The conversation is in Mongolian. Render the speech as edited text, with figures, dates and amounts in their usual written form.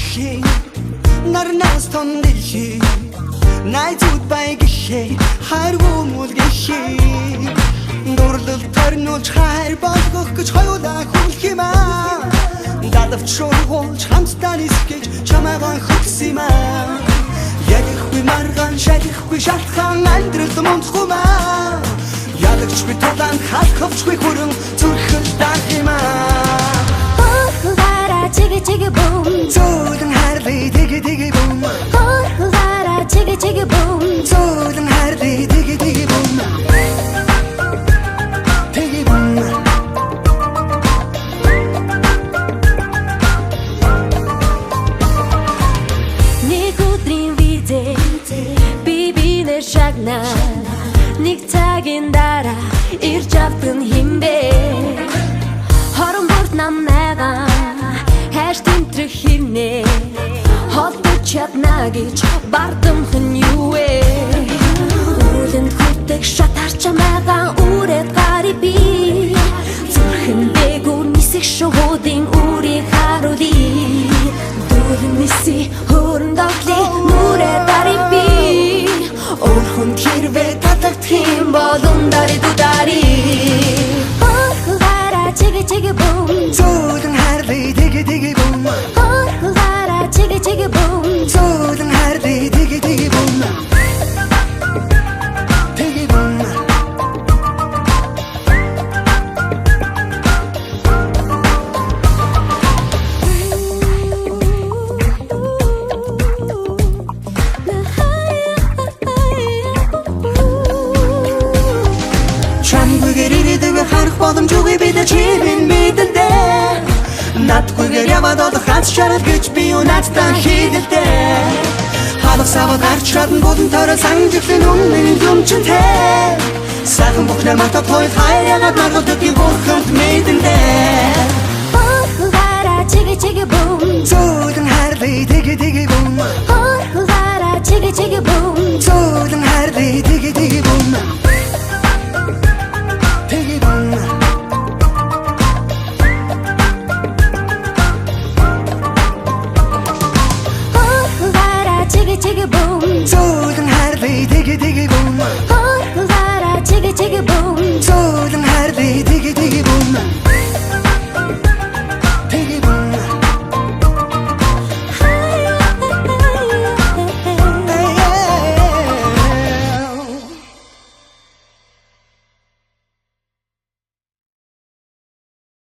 гişi Narnas ton dilşi Найзууд бай гişи Харгуумул гişi Дурлал торнуулж хайр болгох гэж хоёулаа хүлх юм аа Дадавч шургуулж хамтдаа нисгэж чамайгаа хөксөн юм аа Яг ихгүй маргаан шалихгүй шалтгаан амьдрал мунцгумаа Ядагч би тулаан халахвчгүй хүрэн зүрхэл даах юм аа Хохлара чиги чиги бум Зөөлөн харлий диги диги бум Хохлара чиги чиги бум Зөөлөн харлий диги диги бум Диги бум Нэг өдрийн видео бибинэ шагна Нэг цагийн дараа ирж авсан химбэ Хорон бүрт намнайгаа хайр тэмтрэх химнэ Холдож чадна гэж бардамхан юу вэ Үлэнд хүрдэг шатар чамайгаа үрээд гари би Зүрхэн дээгүүр нисэх шуудын үрийг харуули Дөрөн ниси хөрөн догли нүрээ дари би Орхон хэрвээ татагдах юм бол ундари дудари Хохлара чиги чиги бум Зөөлөн харлий диги диги бум Хохлара чиги чиги бум Зөөлөн харлий диги диги бум Диги бум Чамгүйгээр ирээдүгөө харах боломжгүй бид чимэн мэдэндэ Надгүйгээр яваад олох ганц шарал гэж би надтай хийдэлдэ Халах саваа гарч чадна бүдэн төрөө санжиглын үнэн юмчинтэй Сайхан бүхнээ матад хойд хайраад маргуудыг бурханд мэдэндэ Хохлара чиги чиги бум Зөөлөн харлий диги диги бум Хохлара чиги чиги бум Зөөлөн харлий диги диги бум Диги бум Хохлара чиги чиги бум Зөөлөн харлий диги диги бум